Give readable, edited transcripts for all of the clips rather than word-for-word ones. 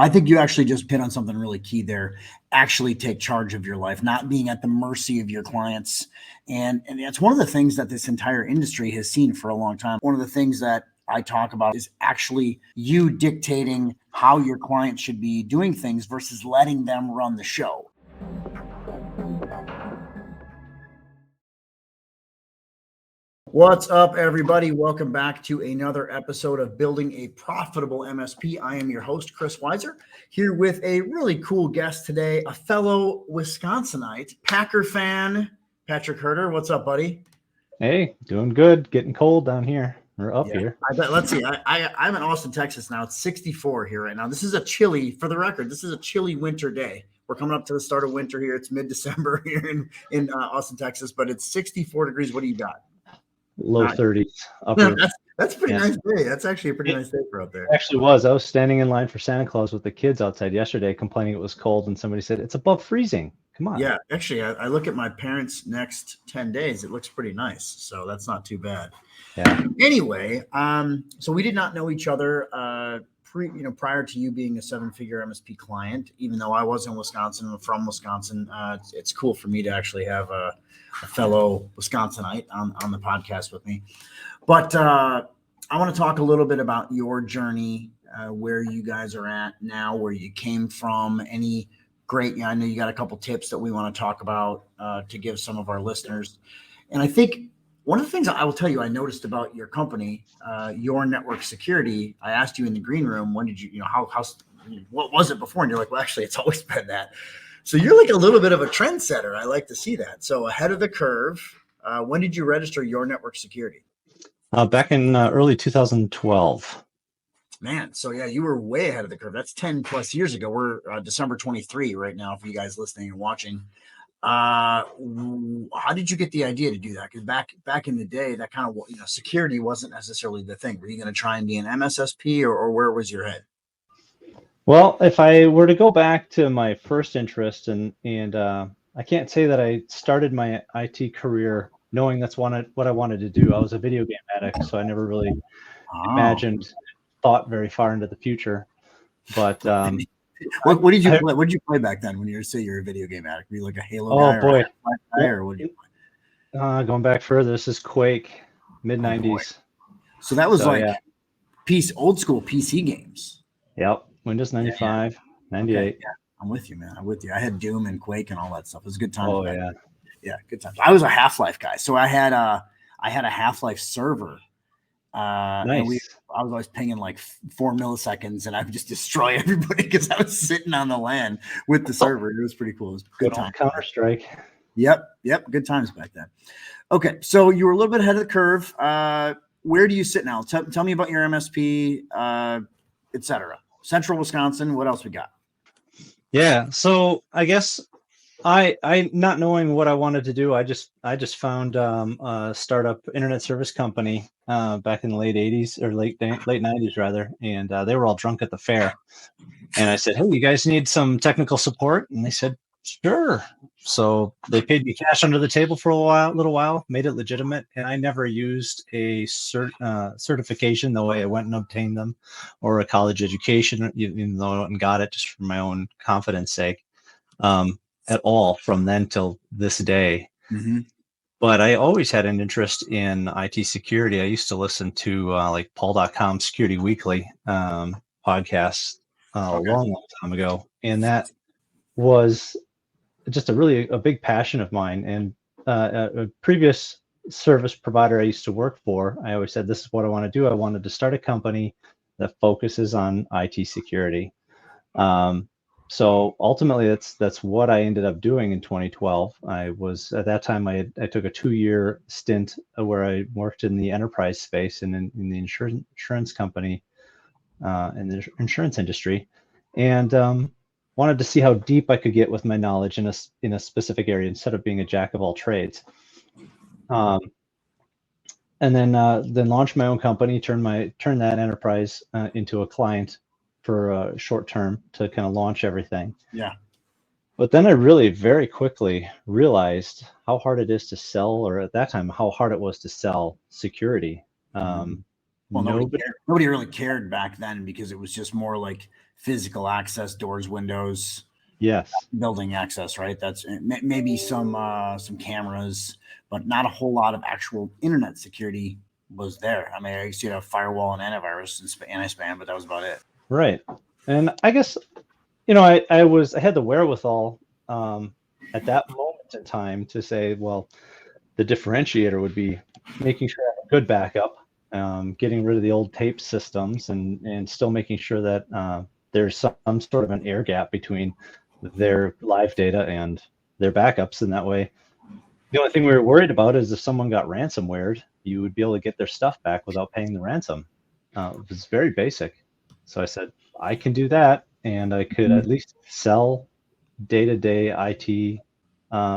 I think you actually just hit on something really key there. Actually take charge of your life, not being at the mercy of your clients. And that's one of the things that this entire industry has seen for a long time. One of the things that I talk about is actually you dictating how your clients should be doing things versus letting them run the show. What's up, everybody? Welcome back to another episode of Building a Profitable MSP. I am your host, Chris Weiser, here with a really cool guest today, a fellow Wisconsinite, Packer fan, Patrick Hoerter. What's up, buddy? Hey, doing good. Getting cold down here, or up here. I bet. Let's see. I'm in Austin, Texas now. It's 64 here right now. This is a chilly, for the record, this is a chilly winter day. We're coming up to the start of winter here. It's mid-December here in Austin, Texas, but it's 64 degrees. What do you got? Low 30s. Upper. That's a pretty nice day. That's actually a pretty nice day for out there. It actually was. I was standing in line for Santa Claus with the kids outside yesterday complaining it was cold, and somebody said, it's above freezing. Come on. Yeah, actually, I look at my parents' next 10 days. It looks pretty nice, so that's not too bad. Yeah. Anyway, so we did not know each other prior to you being a seven-figure MSP client. Even though I was in Wisconsin, I'm from Wisconsin, it's cool for me to actually have a fellow Wisconsinite on the podcast with me. But I want to talk a little bit about your journey, where you guys are at now, where you came from, any great, I know you got a couple tips that we want to talk about to give some of our listeners. And I think one of the things I will tell you I noticed about your company, Your Network Security, I asked you in the green room, when did you how what was it before? And you're like, well, actually, it's always been that. So you're like a little bit of a trendsetter. I like to see that. So ahead of the curve, when did you register Your Network Security? Back in early 2012. Man, so yeah, you were way ahead of the curve. That's 10 plus years ago. We're December 23 right now for you guys listening and watching. How did you get the idea to do that? Because back in the day, that kind of security wasn't necessarily the thing. Were you going to try and be an MSSP, or where was your head? Well, if I were to go back to my first interest, and I can't say that I started my IT career knowing that's what I wanted to do. I was a video game addict, so I never really thought very far into the future. But what did you play? What did you play back then when you say you're a video game addict? Were you like a Halo guy or a guy, or what did you play? Going back further, this is Quake, mid-90s. So that was old school PC games. Yep. Windows 95, 98. Okay. Yeah, I'm with you, man. I'm with you. I had Doom and Quake and all that stuff. It was a good time. Oh, yeah. Yeah, good times. I was a Half-Life guy. So I had a Half-Life server. Nice. And I was always pinging like 4 milliseconds, and I would just destroy everybody because I was sitting on the LAN with the server. It was pretty cool. It was good time. Counter-Strike. Yep. Good times back then. Okay, so you were a little bit ahead of the curve. Where do you sit now? Tell me about your MSP, etc. Central Wisconsin. What else we got? Yeah. So I guess I not knowing what I wanted to do, I just found a startup internet service company back in the late 80s or late 90s rather, and they were all drunk at the fair. And I said, "Hey, you guys need some technical support?" And they said, "Sure." So they paid me cash under the table for a little while, made it legitimate, and I never used a certification the way I went and obtained them, or a college education, even though I went and got it just for my own confidence sake. At all from then till this day. Mm-hmm. But I always had an interest in IT security. I used to listen to like Paul.com Security Weekly podcast a long time ago. And that was just a big passion of mine. And a previous service provider I used to work for, I always said, this is what I want to do. I wanted to start a company that focuses on IT security. So ultimately, that's what I ended up doing in 2012. I was at that time I took a 2-year stint where I worked in the enterprise space and in the insurance company, in the insurance industry, and wanted to see how deep I could get with my knowledge in a specific area instead of being a jack of all trades. And then launched my own company, turn that enterprise into a client for a short term to kind of launch everything. Yeah. But then I really very quickly realized how hard it is to sell, or at that time, how hard it was to sell security. Well, nobody really cared back then because it was just more like physical access, doors, windows, Yes. building access, right? That's maybe some cameras, but not a whole lot of actual internet security was there. I mean, I used to have firewall and antivirus and anti-spam, but that was about it. Right. And I guess, I had the wherewithal at that moment in time to say, well, the differentiator would be making sure I have a good backup, getting rid of the old tape systems, and still making sure that there's some sort of an air gap between their live data and their backups. And that way, the only thing we were worried about is if someone got ransomware, you would be able to get their stuff back without paying the ransom. It was very basic. So I said, I can do that, and I could at least sell day-to-day IT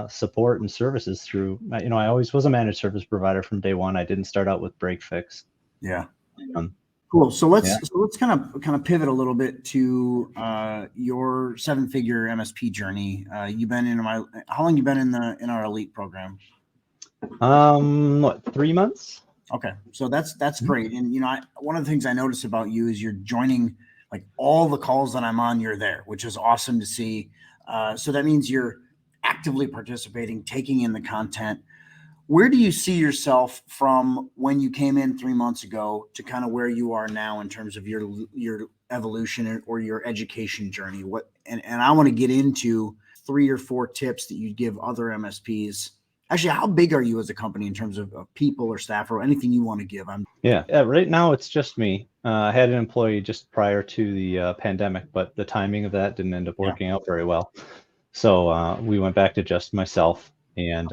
support and services through. I always was a managed service provider from day one. I didn't start out with break fix. Yeah. Cool. So let's kind of pivot a little bit to your 7-figure MSP journey. You've been how long you been in our elite program? 3 months? Okay, so that's great. And one of the things I notice about you is you're joining like all the calls that I'm on. You're there, which is awesome to see. So that means you're actively participating, taking in the content. Where do you see yourself from when you came in 3 months ago to kind of where you are now in terms of your evolution or your education journey? And I want to get into 3 or 4 tips that you'd give other MSPs. Actually, how big are you as a company in terms of people or staff or anything you want to give? Yeah, right now it's just me. I had an employee just prior to the pandemic, but the timing of that didn't end up working out very well. So we went back to just myself and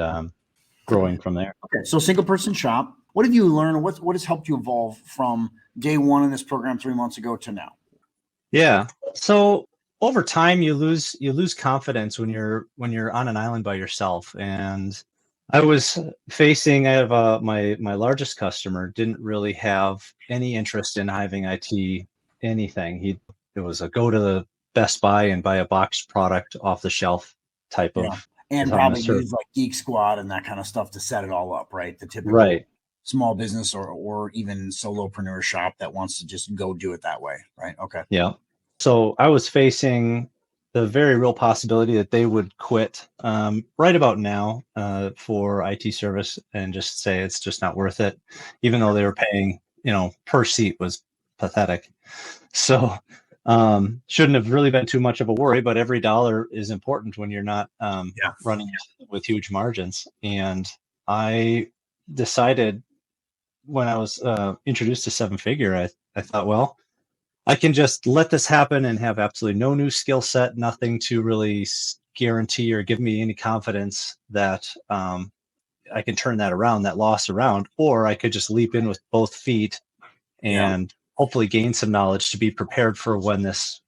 growing from there. Okay, so single person shop. What have you learned? What has helped you evolve from day one in this program 3 months ago to now? Yeah. So over time, you lose confidence when you're on an island by yourself. And I was facing. I have my largest customer didn't really have any interest in having IT anything. It was a go to the Best Buy and buy a boxed product off the shelf type of. And probably use like Geek Squad and that kind of stuff to set it all up, right? The typical small business or even solopreneur shop that wants to just go do it that way, right? Okay. Yeah. So I was facing the very real possibility that they would quit right about now for IT service and just say it's just not worth it, even though they were paying, per seat was pathetic. So shouldn't have really been too much of a worry, but every dollar is important when you're not running with huge margins. And I decided when I was introduced to 7-figure, I thought, well, I can just let this happen and have absolutely no new skill set, nothing to really guarantee or give me any confidence that I can turn that loss around, or I could just leap in with both feet and hopefully gain some knowledge to be prepared for when this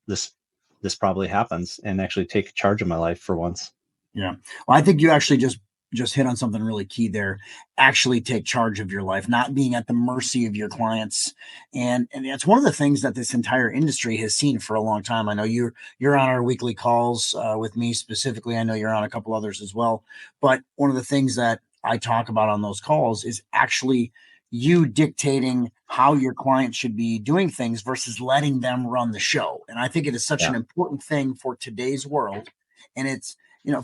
probably happens and actually take charge of my life for once. Yeah. Well, I think you actually just hit on something really key there. Actually take charge of your life, not being at the mercy of your clients. And it's one of the things that this entire industry has seen for a long time. I know you're on our weekly calls with me specifically. I know you're on a couple others as well. But one of the things that I talk about on those calls is actually you dictating how your client should be doing things versus letting them run the show. And I think it is such an important thing for today's world. And it's,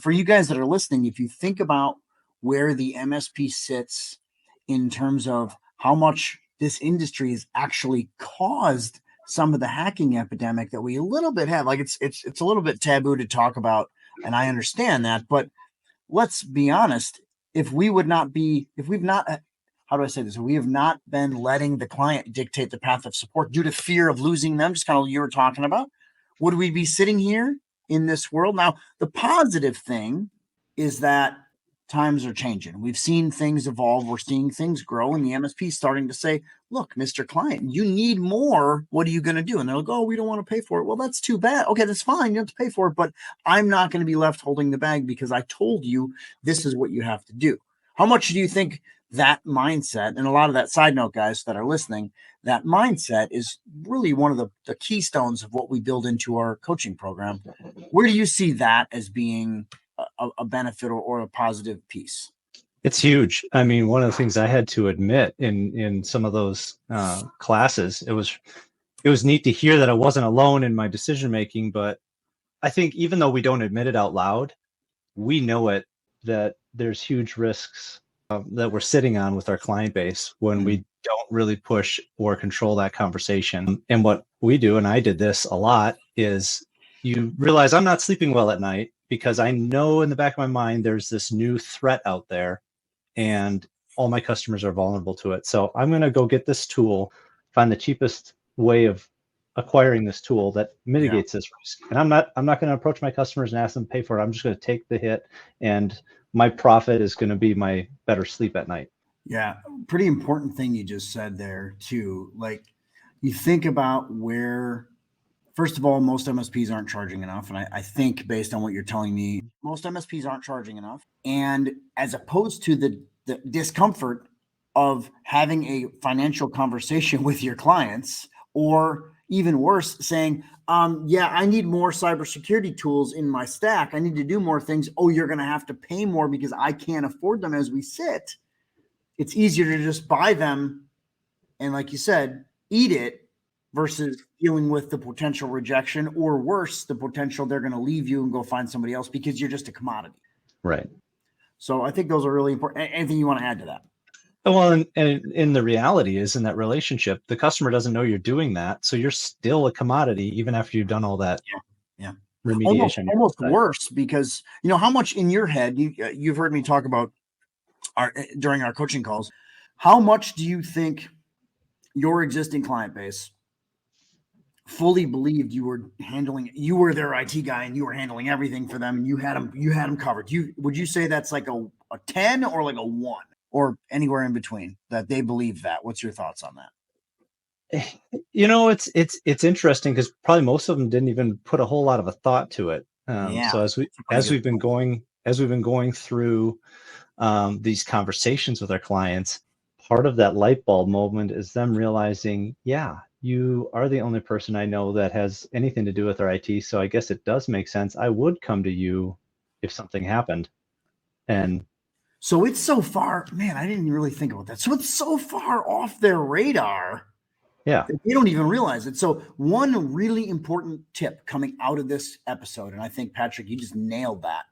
for you guys that are listening, if you think about where the MSP sits in terms of how much this industry has actually caused some of the hacking epidemic that we a little bit have, like it's a little bit taboo to talk about. And I understand that, but let's be honest, if we have not been letting the client dictate the path of support due to fear of losing them, just kind of what you were talking about, would we be sitting here in this world? Now, the positive thing is that times are changing. We've seen things evolve. We're seeing things grow, and the MSP is starting to say, look, Mr. Client, you need more. What are you going to do? And they're like, oh, we don't want to pay for it. Well, that's too bad. Okay, that's fine. You have to pay for it, but I'm not going to be left holding the bag because I told you this is what you have to do. How much do you think that mindset, and a lot of that, side note, guys that are listening, that mindset is really one of the keystones of what we build into our coaching program. Where do you see that as being a benefit or a positive piece? It's huge. I mean, one of the things I had to admit in some of those classes, it was it was neat to hear that I wasn't alone in my decision making. But I think even though we don't admit it out loud, we know it, that there's huge risks that we're sitting on with our client base when we don't really push or control that conversation. And what we do, and I did this a lot, is you realize I'm not sleeping well at night because I know in the back of my mind there's this new threat out there and all my customers are vulnerable to it. So I'm going to go get this tool, find the cheapest way of acquiring this tool that mitigates this risk. And I'm not going to approach my customers and ask them to pay for it. I'm just going to take the hit, and my profit is going to be my better sleep at night. Yeah, pretty important thing you just said there too. Like, you think about where, first of all, most MSPs aren't charging enough. And I think based on what you're telling me, most MSPs aren't charging enough. And as opposed to the discomfort of having a financial conversation with your clients, or even worse, saying, yeah, I need more cybersecurity tools in my stack. I need to do more things. Oh, you're going to have to pay more because I can't afford them as we sit. It's easier to just buy them and, like you said, eat it versus dealing with the potential rejection, or worse, the potential they're going to leave you and go find somebody else because you're just a commodity. Right. So I think those are really important. Anything you want to add to that? Well, and the reality is, in that relationship, the customer doesn't know you're doing that. So you're still a commodity, even after you've done all that remediation. Almost worse, because you know how much in your head, you've heard me talk about during our coaching calls, how much do you think your existing client base fully believed you were their IT guy and you were handling everything for them and you had them covered? Would you say that's like a 10 or like a 1 or anywhere in between, that they believe that? What's your thoughts on that? You know, it's interesting because probably most of them didn't even put a whole lot of a thought to it. So as we've been going through these conversations with our clients, part of that light bulb moment is them realizing, yeah, you are the only person I know that has anything to do with our IT. So I guess it does make sense. I would come to you if something happened. And so it's so far, man, I didn't really think about that. So it's so far off their radar. Yeah. They don't even realize it. So one really important tip coming out of this episode, and I think, Patrick, you just nailed that,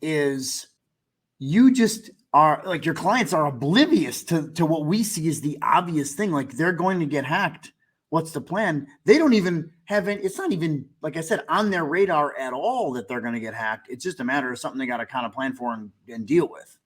is you just are like, your clients are oblivious to what we see as the obvious thing. Like, they're going to get hacked. What's the plan? They don't even have it. It's not even, like I said, on their radar at all that they're going to get hacked. It's just a matter of something they got to kind of plan for and deal with.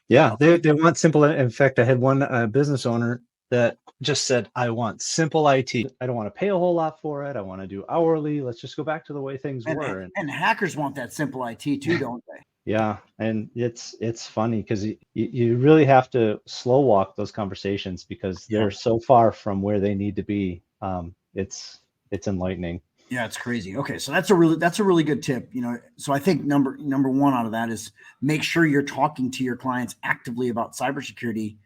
Yeah. They want simple. In fact, I had one business owner that just said, I want simple IT. I don't want to pay a whole lot for it. I want to do hourly. Let's just go back to the way things were. And hackers want that simple IT too, don't they? Yeah. And it's funny because you really have to slow walk those conversations because they're so far from where they need to be. It's enlightening. Yeah, it's crazy. Okay, so that's a really good tip. You know, so I think number one out of that is make sure you're talking to your clients actively about cybersecurity,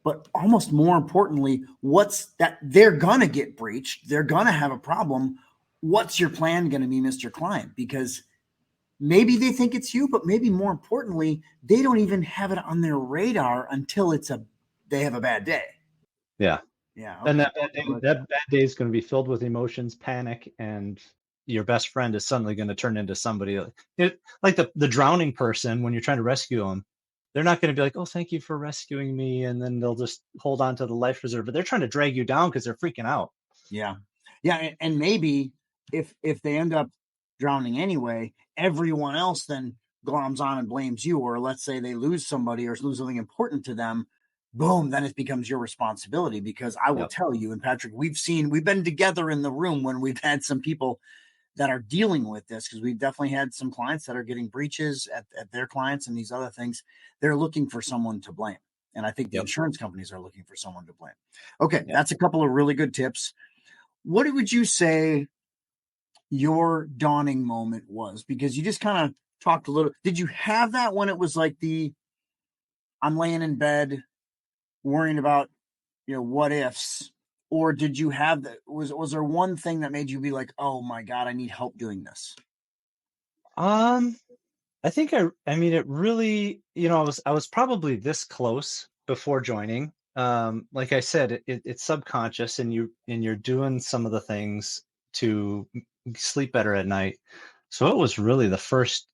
but almost more importantly, what's that they're gonna get breached, they're gonna have a problem. What's your plan gonna be, Mr. Client? Because maybe they think it's you, but maybe more importantly, they don't even have it on their radar until they have a bad day. Yeah. Yeah. Okay. And that bad day is going to be filled with emotions, panic, and your best friend is suddenly going to turn into somebody like the drowning person when you're trying to rescue them. They're not going to be like, oh, thank you for rescuing me. And then they'll just hold on to the life preserver. But they're trying to drag you down because they're freaking out. Yeah. Yeah. And maybe if they end up drowning anyway, everyone else then gloms on and blames you. Or let's say they lose somebody or lose something important to them. Boom, then it becomes your responsibility. Because I will tell you, and Patrick, we've been together in the room when we've had some people that are dealing with this, because we've definitely had some clients that are getting breaches at their clients and these other things. They're looking for someone to blame. And I think the insurance companies are looking for someone to blame. Okay, that's a couple of really good tips. What would you say your dawning moment was? Because you just kind of talked a little. Did you have that when it was like I'm laying in bed worrying about, what ifs? Or did you have that? Was there one thing that made you be like, oh my God, I need help doing this? I think I mean, it really, I was probably this close before joining. like I said, it's subconscious, and you're doing some of the things to sleep better at night. So it was really the first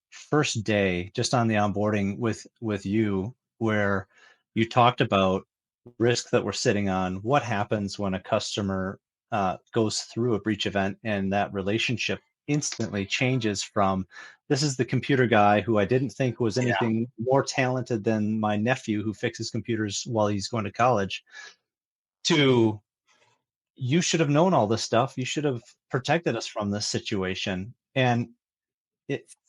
day just on the onboarding with you, where you talked about risk that we're sitting on. What happens when a customer goes through a breach event, and that relationship instantly changes from, this is the computer guy who I didn't think was Yeah. anything more talented than my nephew who fixes computers while he's going to college, to, you should have known all this stuff. You should have protected us from this situation. And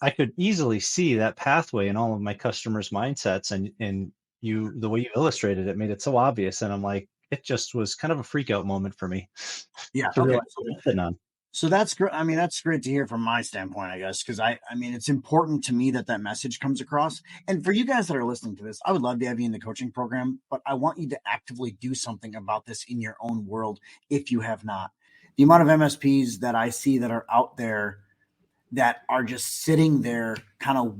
I could easily see that pathway in all of my customers' mindsets, and the way you illustrated it made it so obvious. And I'm like, it just was kind of a freak out moment for me Yeah. to Okay. realize what I'm sitting on. So that's great. I mean, that's great to hear from my standpoint, I guess, because I mean, it's important to me that message comes across. And for you guys that are listening to this, I would love to have you in the coaching program, but I want you to actively do something about this in your own world if you have not. The amount of MSPs that I see that are out there that are just sitting there kind of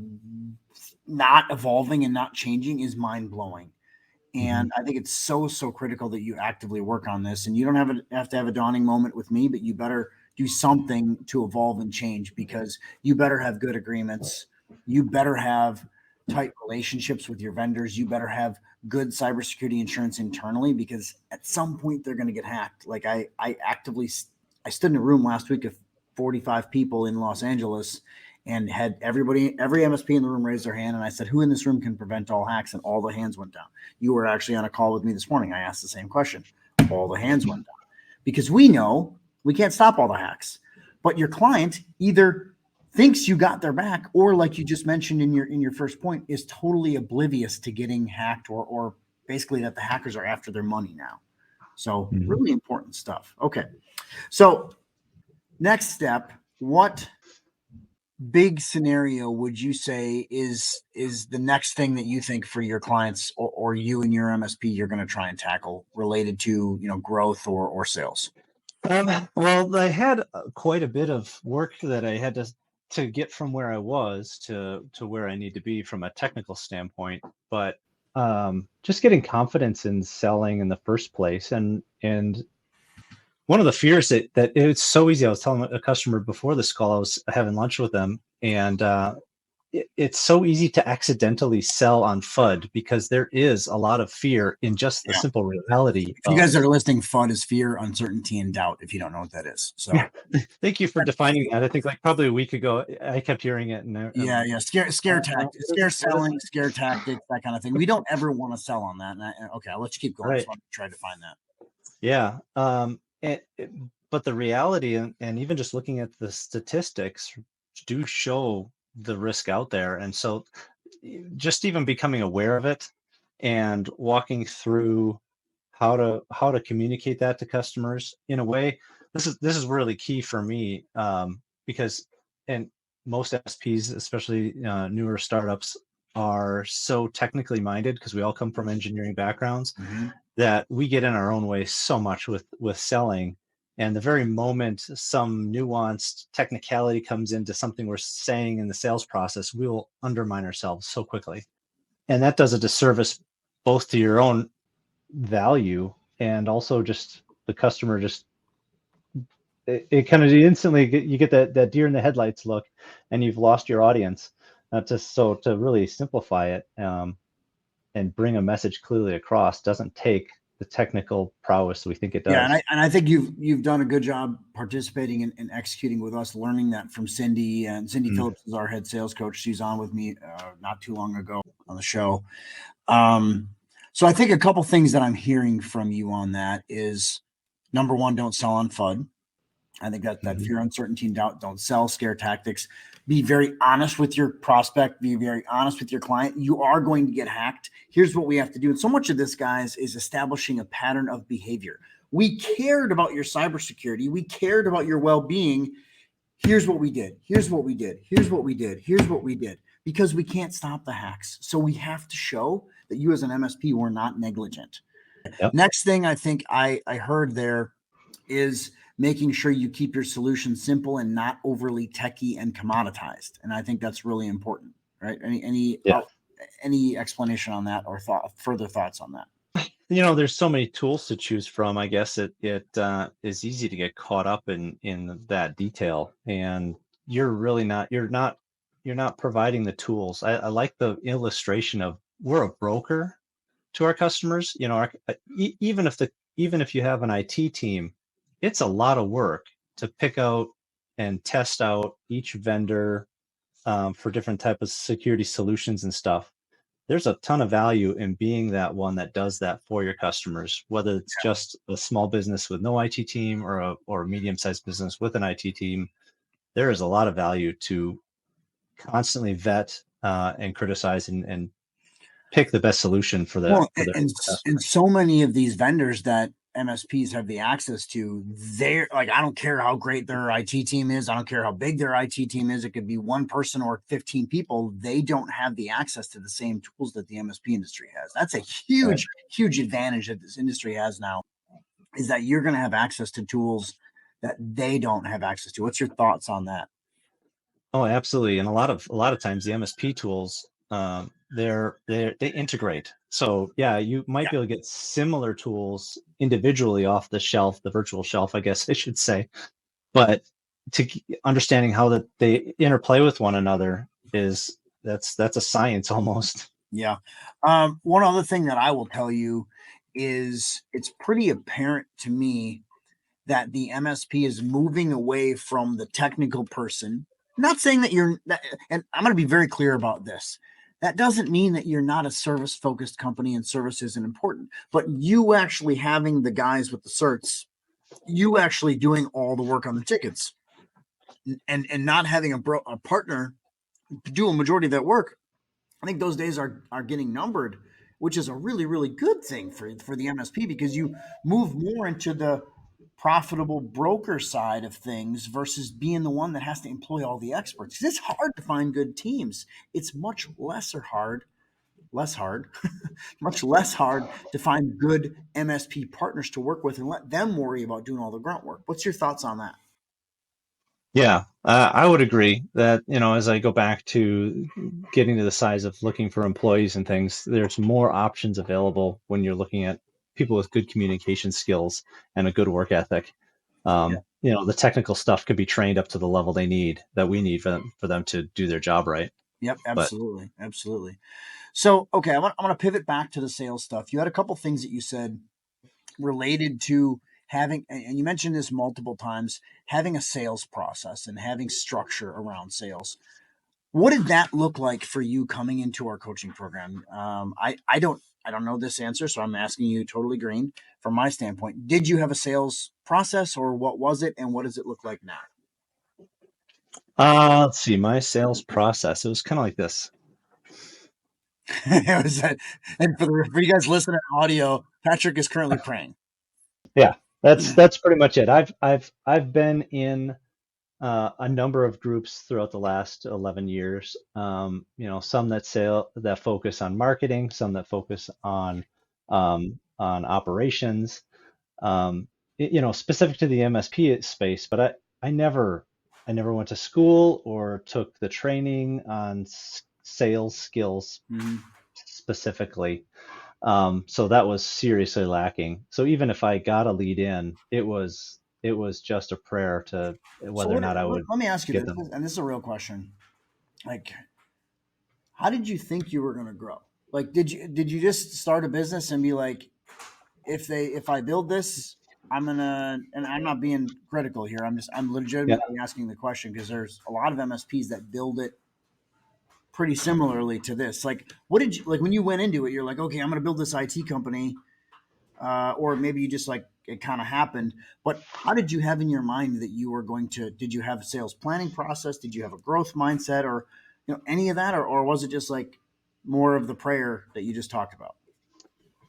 not evolving and not changing is mind blowing. And I think it's so critical that you actively work on this. And you don't have to have a dawning moment with me, but you better do something to evolve and change, because you better have good agreements. You better have tight relationships with your vendors. You better have good cybersecurity insurance internally, because at some point they're going to get hacked. Like I stood in a room last week of 45 people in Los Angeles and had every MSP in the room raise their hand. And I said, who in this room can prevent all hacks? And all the hands went down. You were actually on a call with me this morning. I asked the same question. All the hands went down, because we know we can't stop all the hacks, but your client either thinks you got their back, or like you just mentioned in your first point, is totally oblivious to getting hacked, or basically that the hackers are after their money now. So really important stuff. Okay. So next step, what big scenario would you say is the next thing that you think for your clients, or you and your MSP you're going to try and tackle related to, growth or sales? Well, I had quite a bit of work that I had to get from where I was to where I need to be from a technical standpoint, but just getting confidence in selling in the first place. And one of the fears that it's so easy. I was telling a customer before this call, I was having lunch with them, and it's so easy to accidentally sell on FUD, because there is a lot of fear in just the simple reality. If you guys are listening, FUD is fear, uncertainty, and doubt, if you don't know what that is. So thank you for defining that. I think like probably a week ago, I kept hearing it. And scare tactics, scare selling, scare tactics, that kind of thing. We don't ever want to sell on that. And okay, I'll let you keep going. Right. I just want to try to find that. Yeah. But the reality, and even just looking at the statistics, do show the risk out there. And so just even becoming aware of it and walking through how to communicate that to customers in a way, this is really key for me, because, and most SPs, especially newer startups, are so technically minded, because we all come from engineering backgrounds, that we get in our own way so much with selling. And the very moment some nuanced technicality comes into something we're saying in the sales process, we will undermine ourselves so quickly. And that does a disservice both to your own value, and also just the customer. Just it kind of instantly you get that deer in the headlights look, and you've lost your audience. So to really simplify it, and bring a message clearly across, doesn't take the technical prowess we think it does. Yeah, and I think you've done a good job participating and executing with us, learning that from Cindy. And Cindy Phillips is our head sales coach. She's on with me not too long ago on the show. So I think a couple things that I'm hearing from you on that is, number one, don't sell on FUD. I think that fear, uncertainty, and doubt, don't sell, scare tactics. Be very honest with your prospect. Be very honest with your client. You are going to get hacked. Here's what we have to do. And so much of this, guys, is establishing a pattern of behavior. We cared about your cybersecurity. We cared about your well-being. Here's what we did. Here's what we did. Here's what we did. Here's what we did. Because we can't stop the hacks. So we have to show that you as an MSP were not negligent. Yep. Next thing I think I heard there is making sure you keep your solution simple and not overly techie and commoditized. And I think that's really important, right? Any explanation on that, or further thoughts on that? there's so many tools to choose from. I guess it is easy to get caught up in that detail, and you're not providing the tools. I like the illustration of we're a broker to our customers. Even if you have an IT team, it's a lot of work to pick out and test out each vendor for different type of security solutions and stuff. There's a ton of value in being that one that does that for your customers, whether it's just a small business with no IT team or a medium-sized business with an IT team. There is a lot of value to constantly vet and criticize and pick the best solution for Well, their and customer. so many of these vendors that MSPs have the access to, they're like, I don't care how great their IT team is. I don't care how big their IT team is. It could be one person or 15 people. They don't have the access to the same tools that the MSP industry has. That's a Right. huge, huge advantage that this industry has now, is that you're going to have access to tools that they don't have access to. What's your thoughts on that? Oh, absolutely. And a lot of times the MSP tools, they integrate. So yeah, you might be able to get similar tools individually off the shelf, the virtual shelf, I guess I should say. But understanding how that they interplay with one another that's a science almost. Yeah. One other thing that I will tell you is it's pretty apparent to me that the MSP is moving away from the technical person. Not saying that and I'm going to be very clear about this. That doesn't mean that you're not a service focused company and service isn't important, but you actually having the guys with the certs, you actually doing all the work on the tickets and not having a partner do a majority of that work. I think those days are getting numbered, which is a really, really good thing for the MSP, because you move more into the profitable broker side of things versus being the one that has to employ all the experts. 'Cause it's hard to find good teams. It's much less hard, much less hard to find good MSP partners to work with and let them worry about doing all the grunt work. What's your thoughts on that? Yeah, I would agree that, as I go back to getting to the size of looking for employees and things, there's more options available when you're looking at people with good communication skills and a good work ethic. Yeah. The technical stuff could be trained up to the level that we need for them to do their job right. Yep, But absolutely, absolutely. So, okay, I'm gonna pivot back to the sales stuff. You had a couple things that you said related to having, and you mentioned this multiple times, having a sales process and having structure around sales. What did that look like for you coming into our coaching program? I don't know this answer, so I'm asking you totally green from my standpoint. Did you have a sales process, or what was it, and what does it look like now? let's see, my sales process, it was kind of like this. It was that, and for you guys listening to audio, Patrick is currently praying. Yeah, that's pretty much it. I've been in a number of groups throughout the last 11 years. Some that focus on marketing, some that focus on operations. Specific to the MSP space. But I never went to school or took the training on sales skills Mhm. specifically. So that was seriously lacking. So even if I got a lead in, it was just a prayer to So whether or not I would let me ask you get this, them. and this is a real question. Like, how did you think you were going to grow? Like, did you just start a business and be like, if I build this, I'm gonna, and I'm not being critical here. I'm Yeah. legitimately asking the question because there's a lot of MSPs that build it pretty similarly to this. Like, what did you like when you went into it? You're like, okay, I'm gonna build this IT company, or maybe you just like it kind of happened. But how did you have in your mind that you were going to? Did you have a sales planning process? Did you have a growth mindset, or any of that, or was it just like more of the prayer that you just talked about?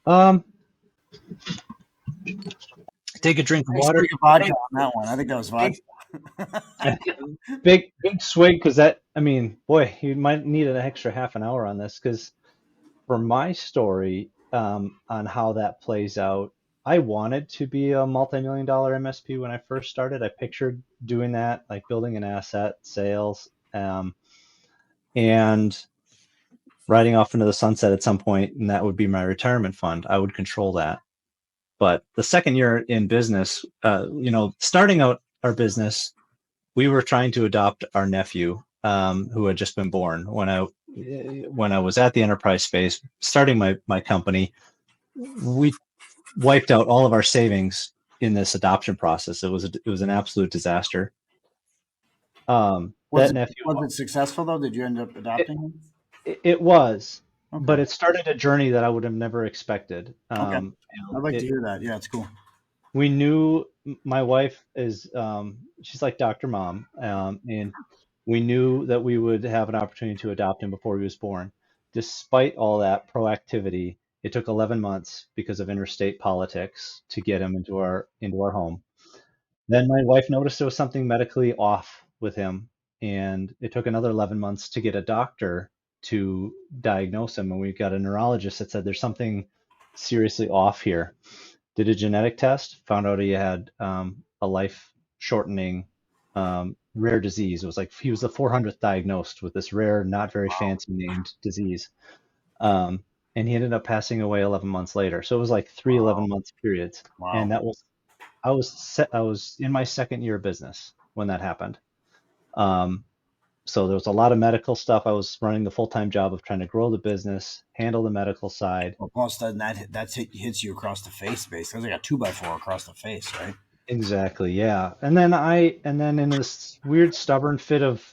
Um, take a drink of Nice water. swig of vodka Big, on that one. I think that was big, vodka. big swig because I mean, boy, you might need an extra half an hour on this because for my story on how that plays out, I wanted to be a multi-million dollar MSP when I first started. I pictured doing that, like building an asset, sales, and riding off into the sunset at some point, and that would be my retirement fund. I would control that. But the second year in business, starting out our business, we were trying to adopt our nephew, who had just been born when I was at the enterprise space, starting my company. We wiped out all of our savings in this adoption process. It was an absolute disaster. Was That it nephew, was it successful though? Did you end up it, adopting him? it was, Okay. but it started a journey that I would have never expected. Okay. I'd like to It hear that. Yeah, it's cool. We knew my wife is she's like Dr. Mom, and we knew that we would have an opportunity to adopt him before he was born. Despite all that proactivity, it took 11 months because of interstate politics to get him into our home. Then my wife noticed there was something medically off with him, and it took another 11 months to get a doctor to diagnose him. And we got a neurologist that said there's something seriously off here. Did a genetic test, found out he had a life-shortening rare disease. It was like he was the 400th diagnosed with this rare, not very fancy named disease. Um, and he ended up passing away 11 months later. So it was like three Wow. 11-month periods. And Wow. I was in my second year of business when that happened. Um, so there was a lot of medical stuff. I was running the full-time job of trying to grow the business, handle the medical side. Well, plus hits you across the face, basically. It's like a 2x4 across the face, right? Exactly, yeah. And then in this weird stubborn fit of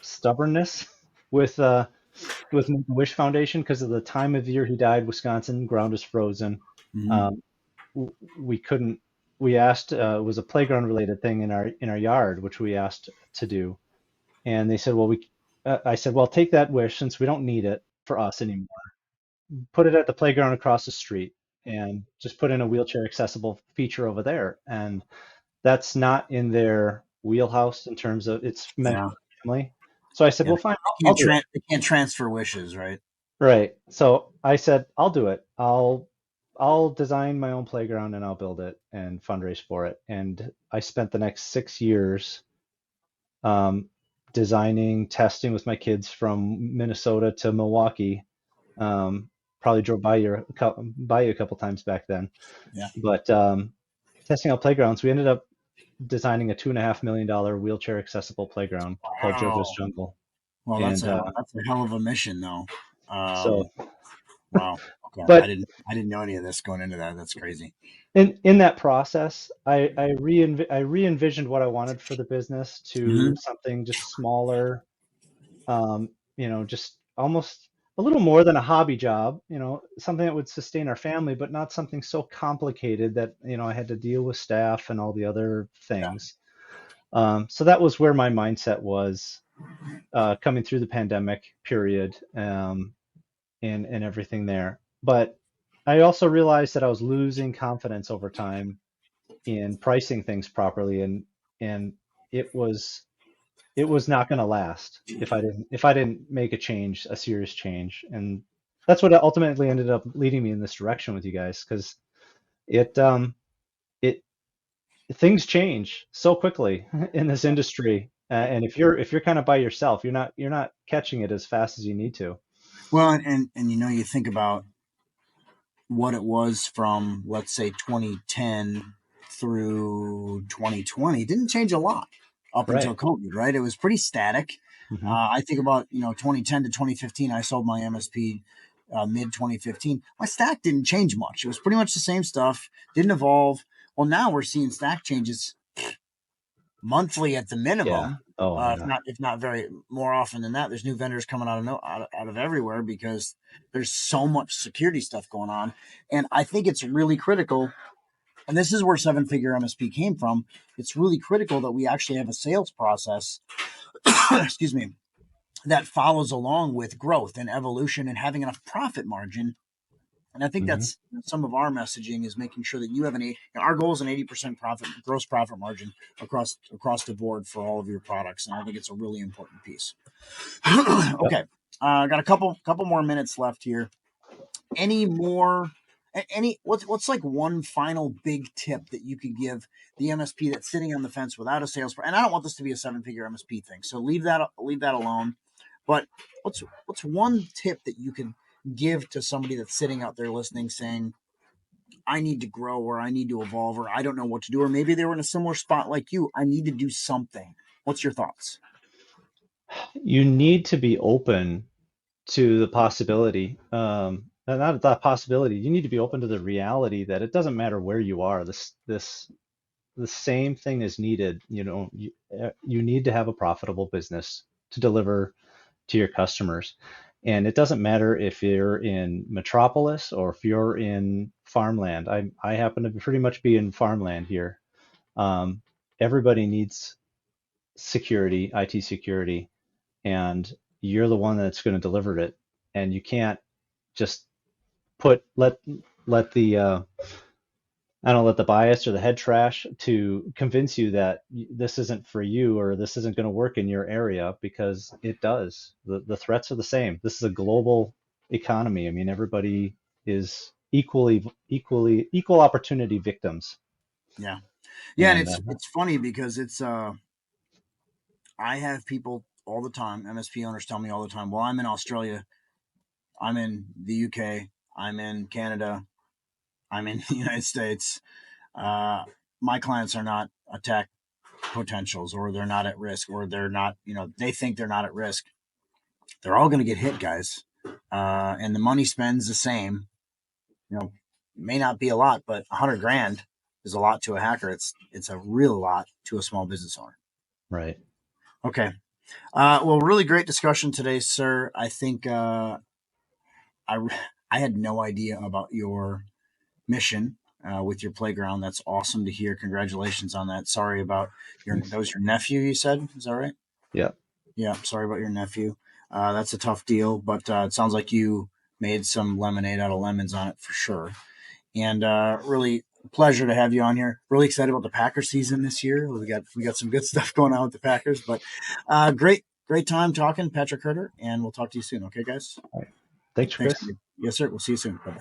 stubbornness with Make-A-Wish Foundation, because of the time of year he died, Wisconsin ground is frozen. Mm-hmm. Um, we couldn't. We asked. It was a playground related thing in our yard, which we asked to do, and they said, well, we. I said, well, take that wish since we don't need it for us anymore. Put it at the playground across the street, and just put in a wheelchair accessible feature over there. And that's not in their wheelhouse in terms of it's meant Yeah. for the family. So I said, Yeah. well, fine, I'll do it. They can't transfer wishes, right? Right. So I said, I'll do it. I'll design my own playground and I'll build it and fundraise for it. And I spent the next 6 years um, designing, testing with my kids from Minnesota to Milwaukee. Um, Probably drove by you a couple times back then, Yeah. but testing out playgrounds. We ended up designing a $2.5 million wheelchair accessible playground called JoJo's Wow. Jungle. Well, And that's a hell of a mission, though. so, Wow. Okay. but I didn't know any of this going into that. That's crazy. in that process, I re-envisioned what I wanted for the business Mm-hmm. to something just smaller, just almost a little more than a hobby job, something that would sustain our family, but not something so complicated that, I had to deal with staff and all the other Yeah. things. So that was where my mindset was coming through the pandemic period, and everything there. But I also realized that I was losing confidence over time in pricing things properly, and it was it was not going to last if I didn't make a serious change. And that's what ultimately ended up leading me in this direction with you guys, because it it things change so quickly in this industry. And if you're kind of by yourself, you're not catching it as fast as you need to. Well, and you think about what it was from, let's say, 2010 through 2020. It didn't change a lot up until Right. COVID, right? It was pretty static. Hmm. I think about 2010 to 2015. I sold my MSP mid 2015. My stack didn't change much. It was pretty much the same stuff. Didn't evolve. Well, now we're seeing stack changes monthly at the Yeah. minimum. Oh If yeah. not very more often than that. There's new vendors coming out of everywhere because there's so much security stuff going on, and I think it's really critical. And this is where seven figure MSP came from. It's really critical that we actually have a sales process, excuse me, that follows along with growth and evolution and having enough profit margin. And I think Hmm. that's some of our messaging is making sure that you have our goal is an 80% gross profit margin across the board for all of your products. And I think it's a really important piece. Yep. Okay. Got a couple more minutes left here. Any more what's like one final big tip that you could give the MSP that's sitting on the fence without a sales, and I don't want this to be a seven figure MSP thing, so leave that alone. But what's one tip that you can give to somebody that's sitting out there listening, saying, I need to grow, or I need to evolve, or I don't know what to do, or maybe they were in a similar spot like you. I need to do something. What's your thoughts? You need to be open to the possibility, not that possibility. You need to be open to the reality that it doesn't matter where you are. The same thing is needed. You need to have a profitable business to deliver to your customers. And it doesn't matter if you're in metropolis or if you're in farmland. I happen to pretty much be in farmland here. Um, Everybody needs security, IT security, and you're the one that's going to deliver it. And you can't just put let the I don't know, let the bias or the head trash to convince you that this isn't for you or this isn't going to work in your area, because it does. The threats are the same. This is a global economy. I mean, everybody is equal opportunity victims. Yeah. Yeah, and And it's funny because it's I have people all the time, MSP owners tell me all the time, well, I'm in Australia, I'm in the UK, I'm in Canada, I'm in the United States. Uh, my clients are not attack potentials, or they're not at risk, or they're not, they think they're not at risk. They're all going to get hit, guys. And the money spends the same. May not be a lot, but 100 grand is a lot to a hacker. It's a real lot to a small business owner. right. Okay. Well, really great discussion today, sir. I think I I had no idea about your mission with your playground. That's awesome to hear. Congratulations on that. Sorry about Thanks. that was your nephew, you said. Is that right? Yeah. Yeah. Sorry about your nephew. That's a tough deal, but it sounds like you made some lemonade out of lemons on it for sure. And really pleasure to have you on here. Really excited about the Packers season this year. We got some good stuff going on with the Packers, but great time talking, Patrick Hoerter, and we'll talk to you soon. Okay, guys. All right. Thanks, Thanks. Chris. Yes, sir. We'll see you soon. Bye.